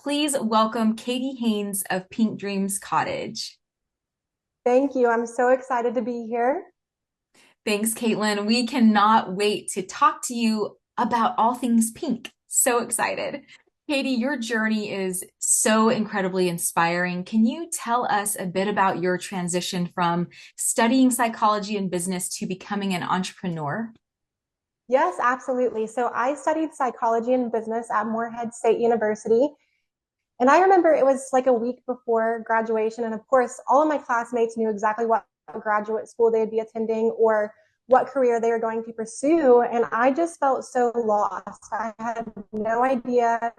Please welcome Katie Haynes of Pink Dreams Cottage. Thank you. I'm so excited to be here. Thanks, Caitlin. We cannot wait to talk to you about all things pink. So excited. Katie, your journey is so incredibly inspiring. Can you tell us a bit about your transition from studying psychology and business to becoming an entrepreneur? Yes, absolutely. So I studied psychology and business at Morehead State University. And I remember it was like a week before graduation. And of course, all of my classmates knew exactly what graduate school they'd be attending or what career they were going to pursue. And I just felt so lost. I had no idea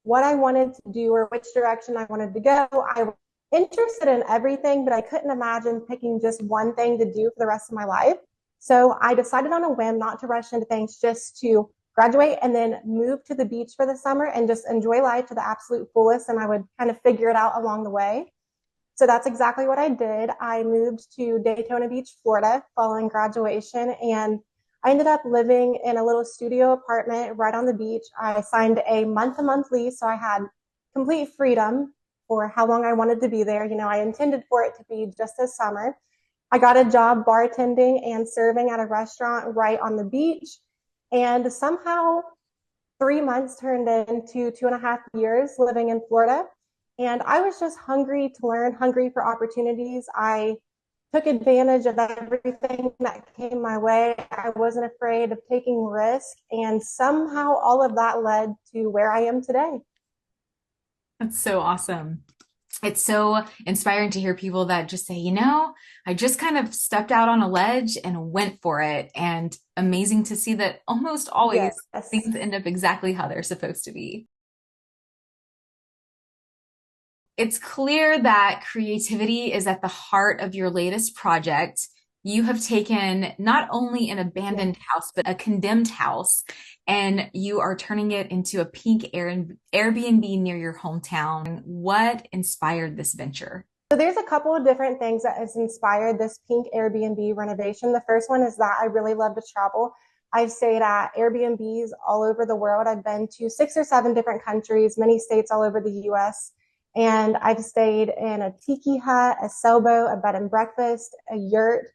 what I wanted to do or which direction I wanted to go. I was interested in everything, but I couldn't imagine picking just one thing to do for the rest of my life. So I decided on a whim not to rush into things, just to graduate and then move to the beach for the summer and just enjoy life to the absolute fullest. And I would kind of figure it out along the way. So that's exactly what I did. I moved to Daytona Beach, Florida following graduation, and I ended up living in a little studio apartment right on the beach. I signed a month lease, so I had complete freedom for how long I wanted to be there. I intended for it to be just this summer. I got a job bartending and serving at a restaurant right on the beach. And somehow 3 months turned into 2.5 years living in Florida. And I was just hungry to learn, hungry for opportunities. I took advantage of everything that came my way. I wasn't afraid of taking risk. And somehow all of that led to where I am today. That's so awesome. It's so inspiring to hear people that just say, I just kind of stepped out on a ledge and went for it. And amazing to see that almost always Yes. things end up exactly how they're supposed to be. It's clear that creativity is at the heart of your latest project. You have taken not only an Yes. abandoned house, but a condemned house, and you are turning it into a pink Airbnb near your hometown. What inspired this venture? So there's a couple of different things that has inspired this pink Airbnb renovation. The first one is that I really love to travel. I've stayed at Airbnbs all over the world. I've been to 6 or 7 different countries, many states all over the US. And I've stayed in a tiki hut, a sailboat, a bed and breakfast, a yurt.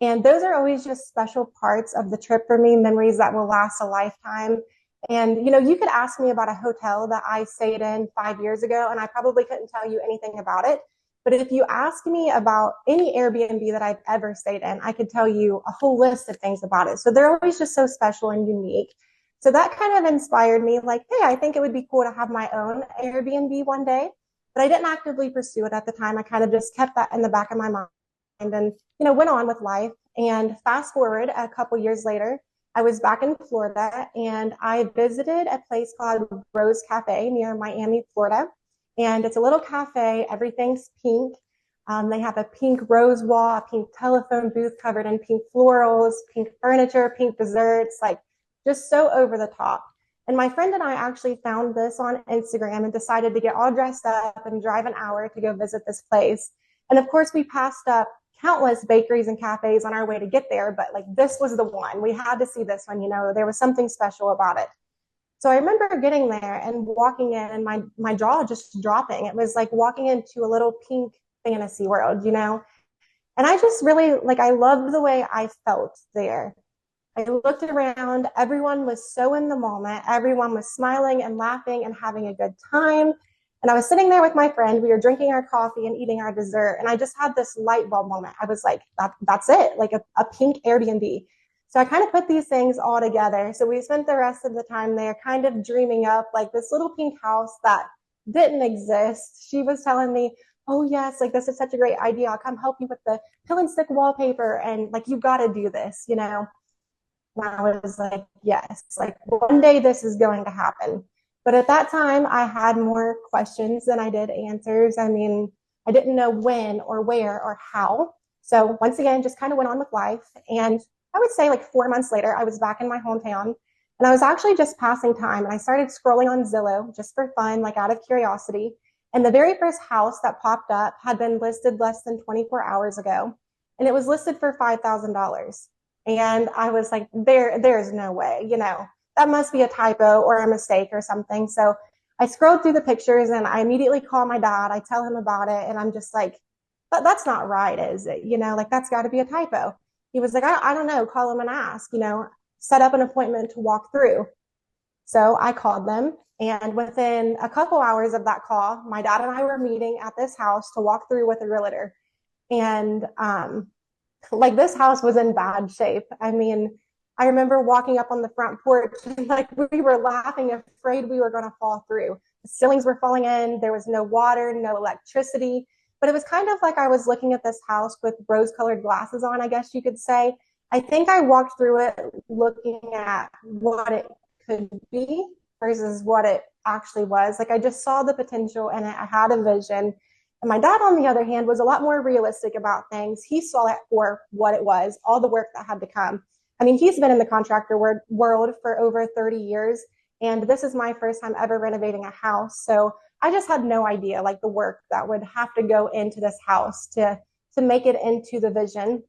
And those are always just special parts of the trip for me, memories that will last a lifetime. And, you could ask me about a hotel that I stayed in 5 years ago, and I probably couldn't tell you anything about it. But if you ask me about any Airbnb that I've ever stayed in, I could tell you a whole list of things about it. So they're always just so special and unique. So that kind of inspired me, like, hey, I think it would be cool to have my own Airbnb one day. But I didn't actively pursue it at the time. I kind of just kept that in the back of my mind and, went on with life. And fast forward a couple years later, I was back in Florida and I visited a place called Rose Cafe near Miami, Florida. And it's a little cafe, everything's pink. They have a pink rose wall, a pink telephone booth covered in pink florals, pink furniture, pink desserts, like just so over the top. And my friend and I actually found this on Instagram and decided to get all dressed up and drive an hour to go visit this place. And of course, we passed up countless bakeries and cafes on our way to get there, but like this was the one. We had to see this one, there was something special about it. So I remember getting there and walking in and my jaw just dropping. It was like walking into a little pink fantasy world. And I just really like I loved the way I felt there. I looked around, everyone was so in the moment. Everyone was smiling and laughing and having a good time. And I was sitting there with my friend. We were drinking our coffee and eating our dessert. And I just had this light bulb moment. I was like, that's it, like a pink Airbnb. So I kind of put these things all together. So we spent the rest of the time there kind of dreaming up like this little pink house that didn't exist. She was telling me, oh, yes, like this is such a great idea. I'll come help you with the pill and stick wallpaper. And like, you've got to do this. And I was like, yes, like one day this is going to happen. But at that time, I had more questions than I did answers. I mean, I didn't know when or where or how. So once again, just kind of went on with life. And I would say like 4 months later, I was back in my hometown and I was actually just passing time. And I started scrolling on Zillow just for fun, like out of curiosity. And the very first house that popped up had been listed less than 24 hours ago. And it was listed for $5,000. And I was like, there's no way, that must be a typo or a mistake or something. So I scrolled through the pictures and I immediately call my dad. I tell him about it. And I'm just like, that's not right, is it? Like that's got to be a typo. He was like, I don't know. Call him and ask, set up an appointment to walk through. So I called them. And within a couple hours of that call, my dad and I were meeting at this house to walk through with a realtor. And like this house was in bad shape. I mean, I remember walking up on the front porch and like we were laughing, afraid we were going to fall through. The ceilings were falling in. There was no water, no electricity. But it was kind of like I was looking at this house with rose colored glasses on, I guess you could say. I think I walked through it looking at what it could be versus what it actually was. Like I just saw the potential and I had a vision. And my dad, on the other hand, was a lot more realistic about things. He saw it for what it was, all the work that had to come. I mean, he's been in the contractor world for over 30 years, and this is my first time ever renovating a house. So I just had no idea, like the work that would have to go into this house to make it into the vision.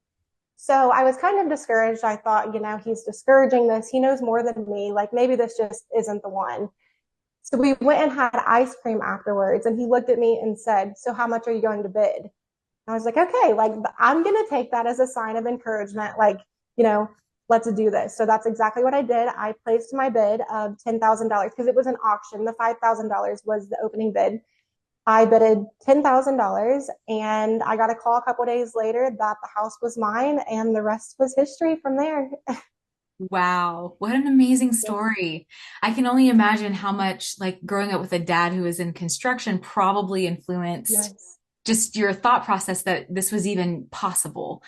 So I was kind of discouraged. I thought, he's discouraging this. He knows more than me. Like maybe this just isn't the one. So we went and had ice cream afterwards, and he looked at me and said, "So how much are you going to bid?" I was like, okay, like I'm going to take that as a sign of encouragement. Like, you know, let's do this. So that's exactly what I did. I placed my bid of $10,000 because it was an auction. The $5,000 was the opening bid. I bidded $10,000 and I got a call a couple of days later that the house was mine and the rest was history from there. Wow, what an amazing story. I can only imagine how much, like, growing up with a dad who was in construction probably influenced Yes. just your thought process that this was even possible.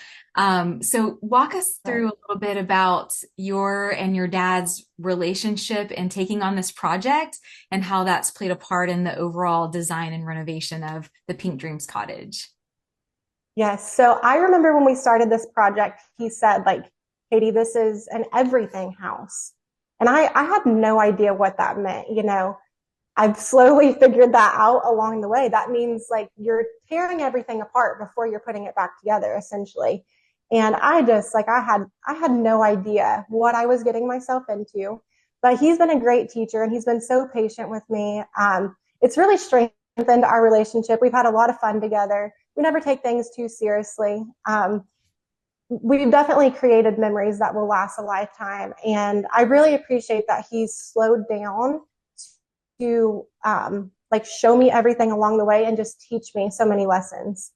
So walk us through Right. a little bit about your and your dad's relationship and taking on this project and how that's played a part in the overall design and renovation of the Pink Dreams Cottage. Yes. So I remember when we started this project, he said, like, Katie, this is an everything house. And I had no idea what that meant. I've slowly figured that out along the way. That means like you're tearing everything apart before you're putting it back together, essentially. And I just like I had no idea what I was getting myself into. But he's been a great teacher and he's been so patient with me. It's really strengthened our relationship. We've had a lot of fun together. We never take things too seriously. We've definitely created memories that will last a lifetime. And I really appreciate that he's slowed down to like show me everything along the way and just teach me so many lessons.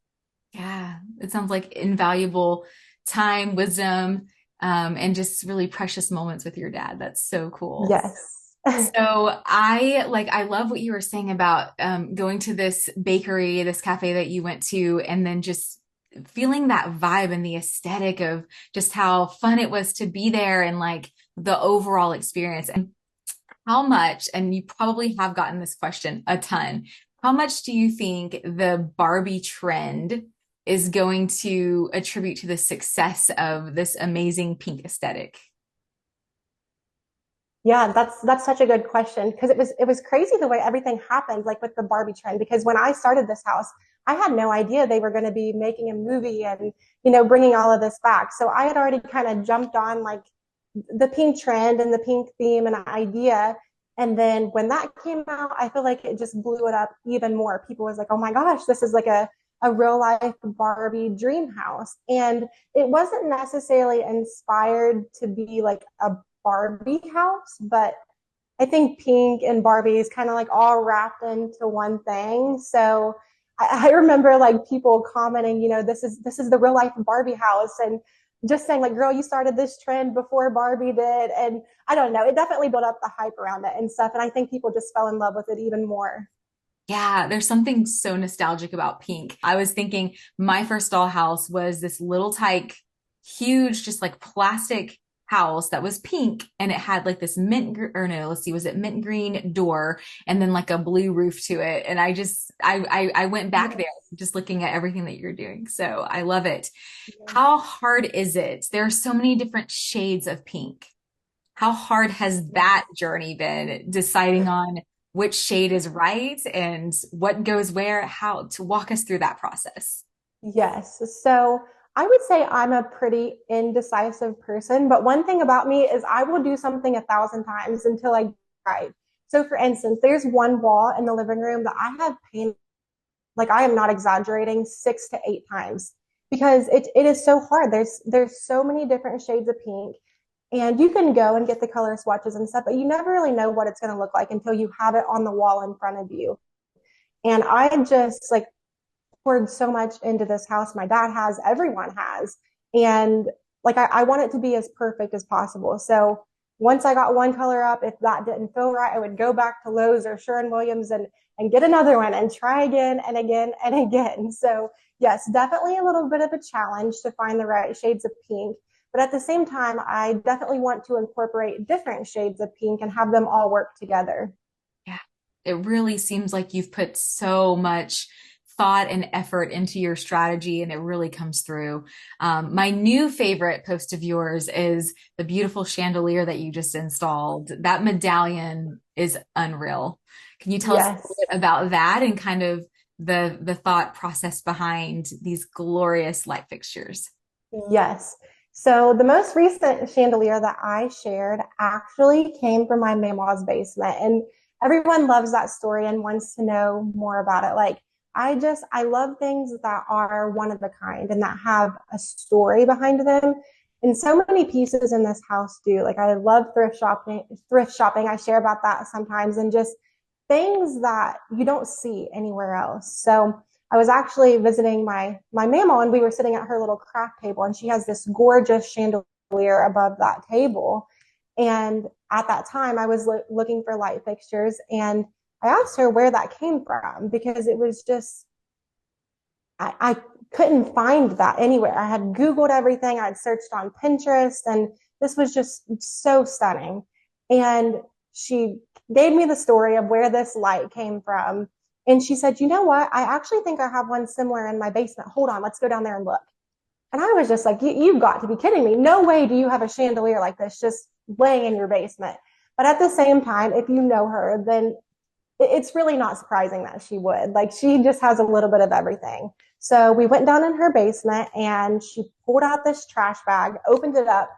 Yeah, it sounds like invaluable time, wisdom, and just really precious moments with your dad. That's so cool. Yes. So I love what you were saying about going to this bakery, this cafe that you went to, and then just feeling that vibe and the aesthetic of just how fun it was to be there and like the overall experience. And how much, and you probably have gotten this question a ton, how much do you think the Barbie trend is going to attribute to the success of this amazing pink aesthetic? Yeah, that's such a good question because it was crazy the way everything happened, like with the Barbie trend. Because when I started this house, I had no idea they were going to be making a movie and bringing all of this back. So I had already kind of jumped on like the pink trend and the pink theme and idea. And then when that came out, I feel like it just blew it up even more. People was like, "Oh my gosh, this is like a real life Barbie dream house." And it wasn't necessarily inspired to be like a Barbie house, but I think pink and Barbie is kind of like all wrapped into one thing. So I remember like people commenting, this is the real life Barbie house, and just saying like, "Girl, you started this trend before Barbie did." And I don't know, it definitely built up the hype around it and stuff. And I think people just fell in love with it even more. Yeah, there's something so nostalgic about pink. I was thinking my first dollhouse was this little tyke, huge, just like plastic house that was pink and it had like this or no, let's see, was it mint green door and then like a blue roof to it. And I went back there Yes. just looking at everything that you're doing. So I love it. How hard is it? There are so many different shades of pink. How hard has that Yes. journey been deciding on which shade is right and what goes where, how to walk us through that process? Yes. So I would say I'm a pretty indecisive person, but one thing about me is I will do something 1,000 times until I get it right. So for instance, there's one wall in the living room that I have painted, like I am not exaggerating, 6 to 8 times because it is so hard. There's so many different shades of pink, and you can go and get the color swatches and stuff, but you never really know what it's going to look like until you have it on the wall in front of you. And I just like poured so much into this house. My dad has, everyone has. And like I want it to be as perfect as possible. So once I got one color up, if that didn't feel right, I would go back to Lowe's or Sherwin-Williams and get another one and try again and again and again. So yes, definitely a little bit of a challenge to find the right shades of pink. But at the same time, I definitely want to incorporate different shades of pink and have them all work together. Yeah, it really seems like you've put so much thought and effort into your strategy, and it really comes through. My new favorite post of yours is the beautiful chandelier that you just installed. That medallion is unreal. Can you tell us a little Yes. bit about that and kind of the thought process behind these glorious light fixtures? Yes. So the most recent chandelier that I shared actually came from my mama's basement. And everyone loves that story and wants to know more about it. Like I love things that are one of a kind and that have a story behind them. And so many pieces in this house do. Like I love thrift shopping. I share about that sometimes and just things that you don't see anywhere else. So I was actually visiting my mama and we were sitting at her little craft table and she has this gorgeous chandelier above that table. And at that time I was looking for light fixtures and I asked her where that came from because it was just I couldn't find that anywhere. I had Googled everything, I'd searched on Pinterest, and this was just so stunning. And she gave me the story of where this light came from. And she said, you know what? I actually think I have one similar in my basement. Hold on, let's go down there and look. And I was just like, you've got to be kidding me. No way do you have a chandelier like this just laying in your basement. But at the same time, if you know her, then it's really not surprising that she would. Like she just has a little bit of everything. So we went down in her basement and she pulled out this trash bag, opened it up,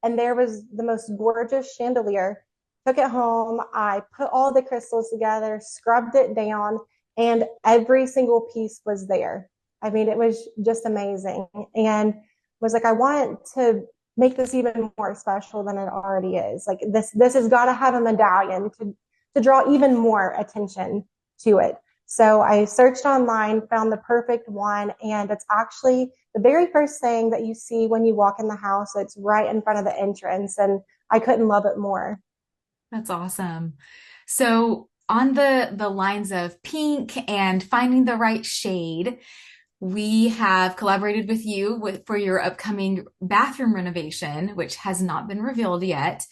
and there was the most gorgeous chandelier. Took it home. I put all the crystals together, scrubbed it down, and every single piece was there. I mean, it was just amazing. And was like, I want to make this even more special than it already is. Like this has got to have a medallion to draw even more attention to it. So I searched online, found the perfect one, and it's actually the very first thing that you see when you walk in the house. It's right in front of the entrance, and I couldn't love it more. That's awesome. So on the lines of pink and finding the right shade, we have collaborated with you for your upcoming bathroom renovation, which has not been revealed yet.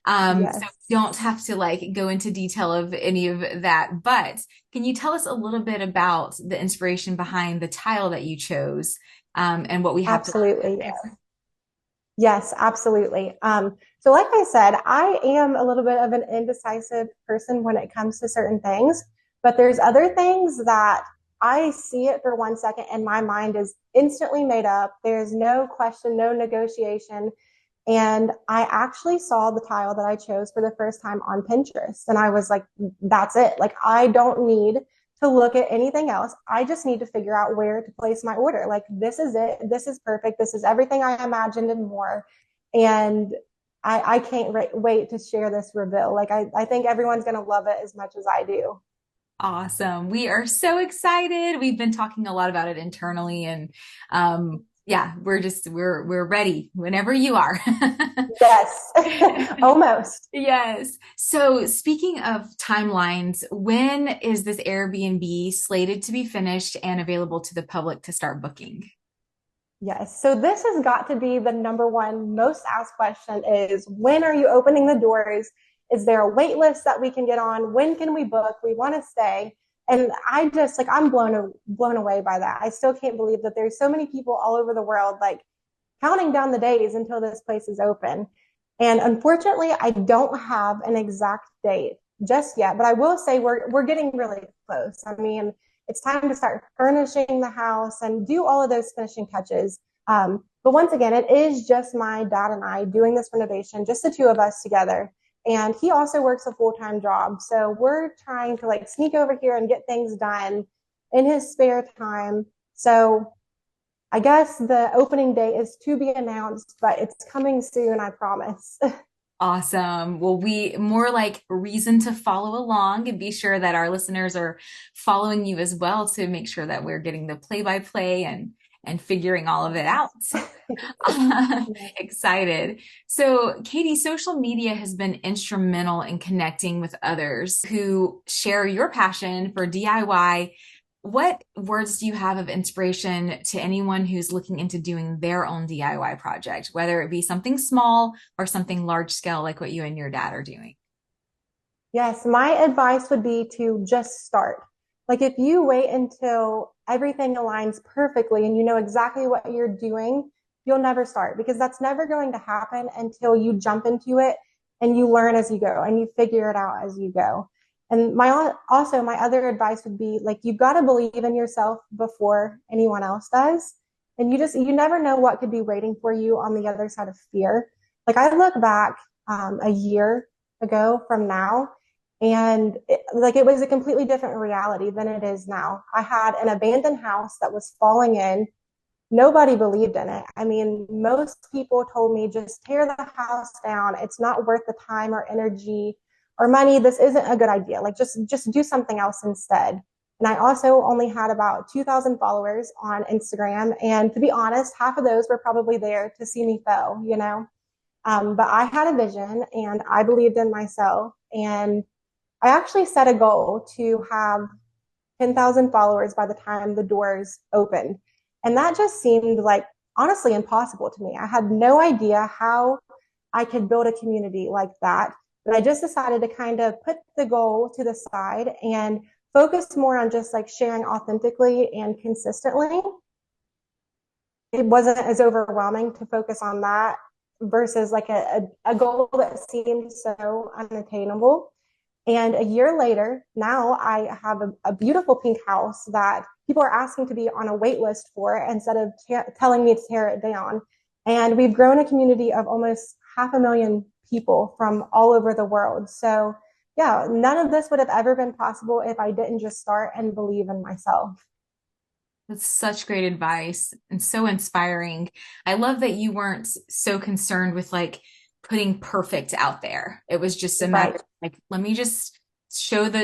So Yes. we don't have to like go into detail of any of that, but can you tell us a little bit about the inspiration behind the tile that you chose, and what we have to look Absolutely. Yes. there? Yes, absolutely. So like I said, I am a little bit of an indecisive person when it comes to certain things, but there's other things that I see it for 1 second and my mind is instantly made up. There's no question, no negotiation. And I actually saw the tile that I chose for the first time on Pinterest. And I was like, that's it. Like, I don't need to look at anything else. I just need to figure out where to place my order. Like, this is it. This is perfect. This is everything I imagined and more. And I can't wait to share this reveal. Like, I think everyone's going to love it as much as I do. Awesome. We are so excited. We've been talking a lot about it internally, and yeah, we're ready whenever you are. Yes, almost. Yes. So speaking of timelines, when is this Airbnb slated to be finished and available to the public to start booking? Yes. So this has got to be the number one most asked question is when are you opening the doors? Is there a wait list that we can get on? When can we book? We want to stay. And I just like I'm blown away by that. I still can't believe that there's so many people all over the world like counting down the days until this place is open. And unfortunately, I don't have an exact date just yet, but I will say we're getting really close. I mean, it's time to start furnishing the house and do all of those finishing touches. But once again, it is just my dad and I doing this renovation, just the two of us together. And he also works a full-time job. So we're trying to like sneak over here and get things done in his spare time. So I guess the opening day is to be announced, but it's coming soon, I promise. Awesome. Well, we more like reason to follow along and be sure that our listeners are following you as well to make sure that we're getting the play by play and figuring all of it out. Excited. So, Katie, social media has been instrumental in connecting with others who share your passion for DIY. What words do you have of inspiration to anyone who's looking into doing their own DIY project, whether it be something small or something large scale like what you and your dad are doing? Yes, my advice would be to just start. Like if you wait until everything aligns perfectly and you know exactly what you're doing, you'll never start because that's never going to happen until you jump into it and you learn as you go and you figure it out as you go. And my other advice would be like you've got to believe in yourself before anyone else does. And you never know what could be waiting for you on the other side of fear. Like I look back a year ago from now and it was a completely different reality than it is now. I had an abandoned house that was falling in. Nobody believed in it. I mean, most people told me just tear the house down. It's not worth the time or energy or money. This isn't a good idea. Like just do something else instead. And I also only had about 2,000 followers on Instagram. And to be honest, half of those were probably there to see me fail, you know? But I had a vision and I believed in myself. And I actually set a goal to have 10,000 followers by the time the doors opened. And that just seemed like honestly impossible to me. I had no idea how I could build a community like that. But I just decided to kind of put the goal to the side and focus more on just like sharing authentically and consistently. It wasn't as overwhelming to focus on that versus like a goal that seemed so unattainable. And a year later, now I have a beautiful pink house that people are asking to be on a wait list for instead of telling me to tear it down. And we've grown a community of almost 500,000 people from all over the world. So, yeah, none of this would have ever been possible if I didn't just start and believe in myself. That's such great advice and so inspiring. I love that you weren't so concerned with like putting perfect out there. It was just a matter Right, of like, let me just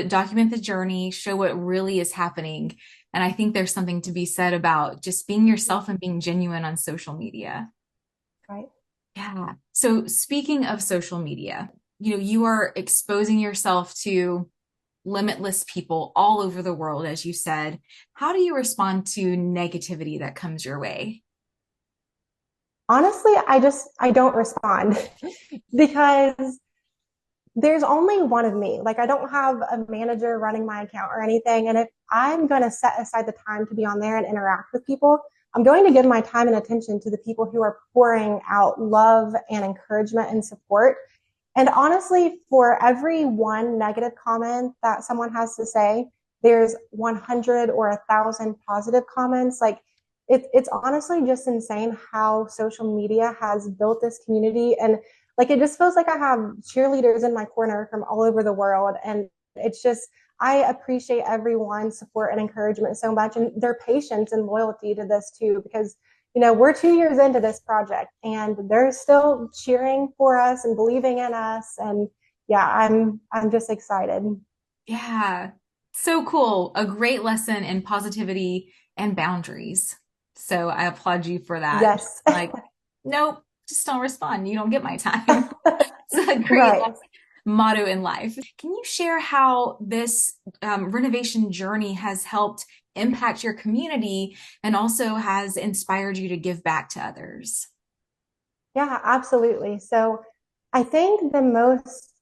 document the journey, show what really is happening. And I think there's something to be said about just being yourself and being genuine on social media. right. Yeah. So speaking of social media, you are exposing yourself to limitless people all over the world, as you said. How do you respond to negativity that comes your way? Honestly, I don't respond because there's only one of me. Like I don't have a manager running my account or anything. And if I'm going to set aside the time to be on there and interact with people, I'm going to give my time and attention to the people who are pouring out love and encouragement and support. And honestly, for every one negative comment that someone has to say, there's 100 or 1,000 positive comments. Like it's honestly just insane how social media has built this community. And like it just feels like I have cheerleaders in my corner from all over the world. And it's just, I appreciate everyone's support and encouragement so much and their patience and loyalty to this too, because we're 2 years into this project and they're still cheering for us and believing in us. And yeah, I'm just excited. Yeah. So cool. A great lesson in positivity and boundaries. So I applaud you for that. Yes. Like, nope, just don't respond. You don't get my time. It's a great Right. motto in life. Can you share how this renovation journey has helped impact your community and also has inspired you to give back to others? Yeah, absolutely. So I think the most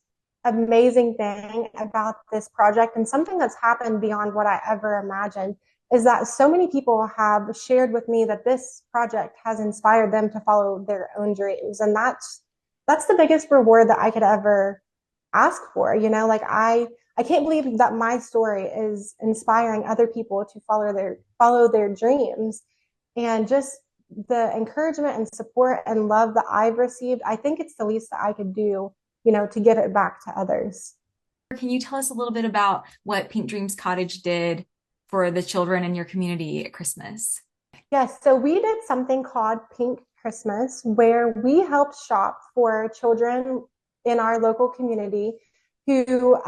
amazing thing about this project and something that's happened beyond what I ever imagined is that so many people have shared with me that this project has inspired them to follow their own dreams. And that's the biggest reward that I could ever ask for. Like I can't believe that my story is inspiring other people to follow their dreams. And just the encouragement and support and love that I've received, I think it's the least that I could do to give it back to others. Can you tell us a little bit about what Pink Dreams Cottage did for the children in your community at Christmas? Yes, so we did something called Pink Christmas, where we helped shop for children in our local community who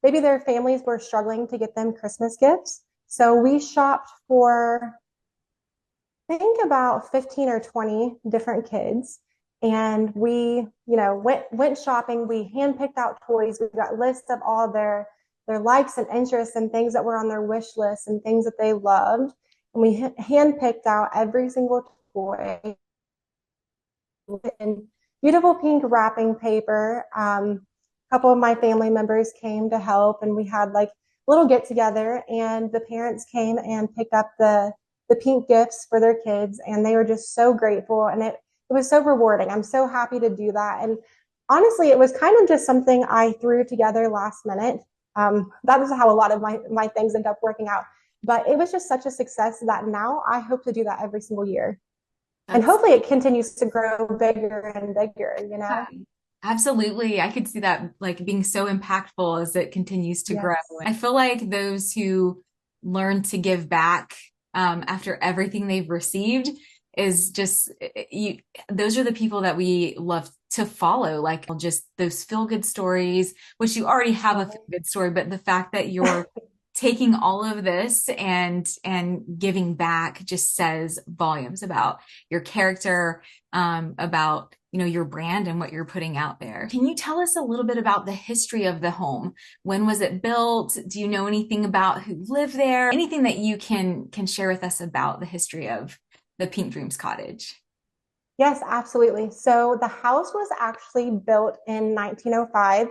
maybe their families were struggling to get them Christmas gifts. So we shopped for, I think, about 15 or 20 different kids. And we, went shopping. We handpicked out toys. We got lists of all their likes and interests and things that were on their wish list and things that they loved. And we handpicked out every single toy in beautiful pink wrapping paper. A couple of my family members came to help, and we had like a little get together. And the parents came and picked up the pink gifts for their kids, and they were just so grateful, and it was so rewarding. I'm so happy to do that. And honestly, it was kind of just something I threw together last minute. That is how a lot of my things end up working out. But it was just such a success that now I hope to do that every single year. And That's hopefully it continues to grow bigger and bigger. Absolutely. I could see that like being so impactful as it continues to grow. Yes. I feel like those who learn to give back after everything they've received is just you, those are the people that we love to follow, like just those feel good stories, which you already have a feel good story, but the fact that you're taking all of this and giving back just says volumes about your character, about your brand and what you're putting out there. Can you tell us a little bit about the history of the home? When was it built? Do you know anything about who lived there? Anything that you can share with us about the history of the Pink Dreams Cottage? Yes, absolutely. So the house was actually built in 1905.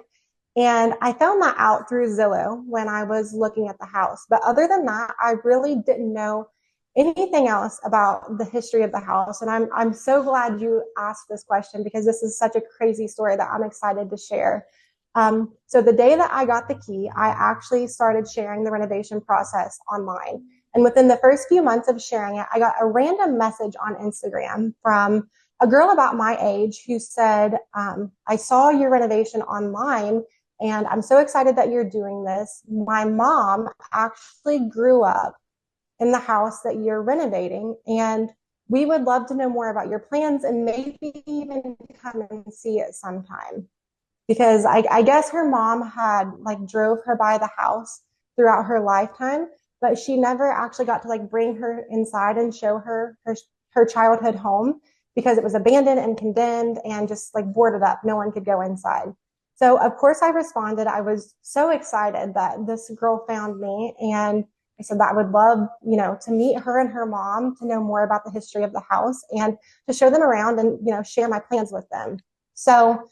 And I found that out through Zillow when I was looking at the house. But other than that, I really didn't know anything else about the history of the house. And I'm so glad you asked this question, because this is such a crazy story that I'm excited to share. So the day that I got the key, I actually started sharing the renovation process online. And within the first few months of sharing it, I got a random message on Instagram from a girl about my age who said, I saw your renovation online, and I'm so excited that you're doing this. My mom actually grew up in the house that you're renovating, and we would love to know more about your plans and maybe even come and see it sometime. Because I guess her mom had like drove her by the house throughout her lifetime, but she never actually got to like bring her inside and show her childhood home, because it was abandoned and condemned and just like boarded up. No one could go inside. So of course I responded. I was so excited that this girl found me, and I said that I would love, to meet her and her mom, to know more about the history of the house and to show them around and, share my plans with them. So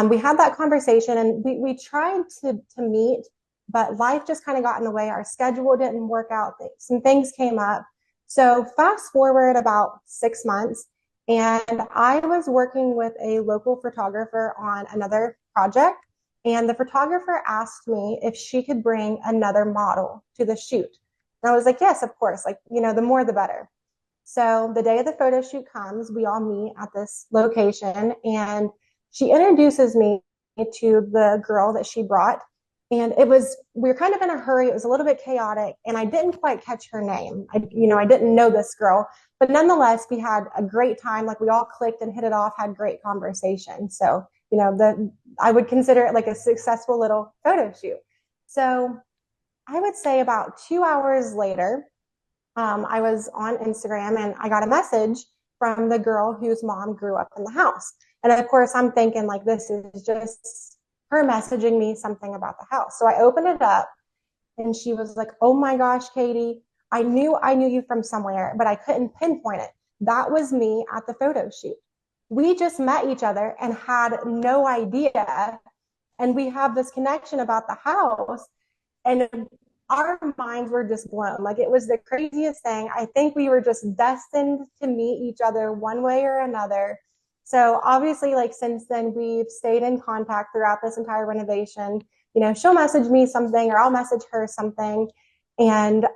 we had that conversation, and we tried to meet, but life just kind of got in the way. Our schedule didn't work out. Some things came up. So fast forward about 6 months, and I was working with a local photographer on another project. And the photographer asked me if she could bring another model to the shoot. And I was like, yes, of course. Like, the more the better. So the day of the photo shoot comes, we all meet at this location, and she introduces me to the girl that she brought. And we were kind of in a hurry. It was a little bit chaotic, and I didn't quite catch her name. I didn't know this girl, but nonetheless, we had a great time. Like, we all clicked and hit it off, had great conversation. So, I would consider it like a successful little photo shoot. So I would say about 2 hours later, I was on Instagram, and I got a message from the girl whose mom grew up in the house. And of course, I'm thinking like, this is just her messaging me something about the house. So I opened it up, and she was like, oh my gosh, Katie, I knew you from somewhere, but I couldn't pinpoint it. That was me at the photo shoot. We just met each other and had no idea. And we have this connection about the house, and our minds were just blown. Like, it was the craziest thing. I think we were just destined to meet each other one way or another. So obviously, like, since then, we've stayed in contact throughout this entire renovation. She'll message me something, or I'll message her something. And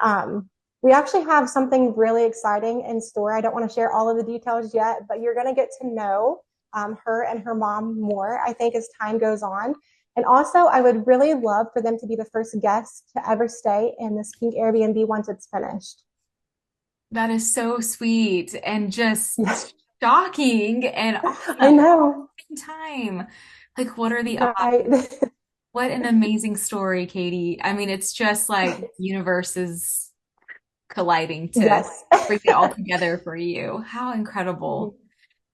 we actually have something really exciting in store. I don't want to share all of the details yet, but you're going to get to know her and her mom more, I think, as time goes on. And also, I would really love for them to be the first guests to ever stay in this pink Airbnb once it's finished. That is so sweet and just Yes, shocking and I awesome at know, the same time. Like, what are the odds? right? What an amazing story, Katie. I mean, it's just like universes colliding to Yes. bring it all together for you. How incredible.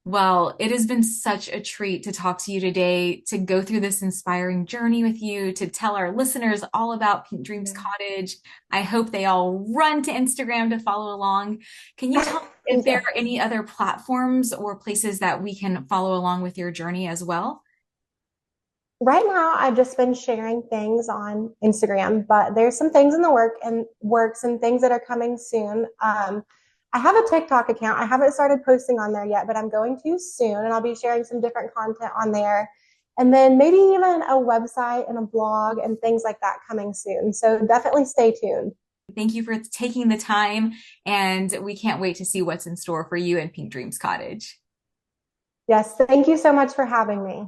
Well, it has been such a treat to talk to you today, to go through this inspiring journey with you, to tell our listeners all about Pink Dreams Cottage. I hope they all run to Instagram to follow along. Can you tell me if there Yes. are any other platforms or places that we can follow along with your journey as well? Right now, I've just been sharing things on Instagram, but there's some things in the works and things that are coming soon. I have a TikTok account. I haven't started posting on there yet, but I'm going to soon, and I'll be sharing some different content on there. And then maybe even a website and a blog and things like that coming soon. So definitely stay tuned. Thank you for taking the time, and we can't wait to see what's in store for you in Pink Dreams Cottage. Yes, thank you so much for having me.